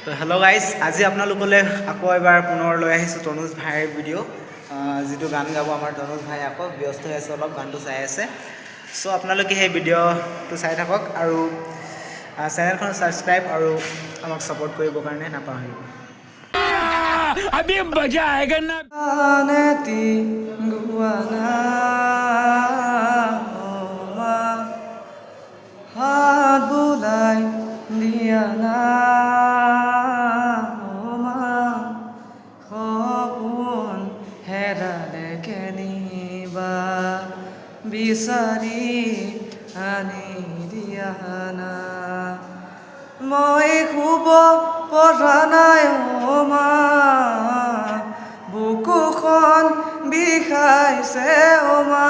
তো hello' guys, আজি আপোনালোকলৈ আকৌ এবাৰ পুনৰ লৈ আহিছোঁ তনুজ ভাইৰ ভিডিঅ', যিটো গান গাব আমাৰ তনুজ ভাই আকৌ ব্যস্ত হৈ আছে, অলপ গানটো চাই আছে। চ' আপোনালোকে সেই ভিডিঅ'টো চাই থাকক আৰু চেনেলখন ছাবস্ক্ৰাইব আৰু আমাক ছাপোৰ্ট কৰিবৰ কাৰণে নাপাহৰিব। अभी मजा आएगा ना। हाथ बुलाई दिया ना সপোন হেৰালে কেনিবা বিচাৰি আনি দিয়া না মই শুব পৰা নাই মা বুকুখন বিষাইছে মা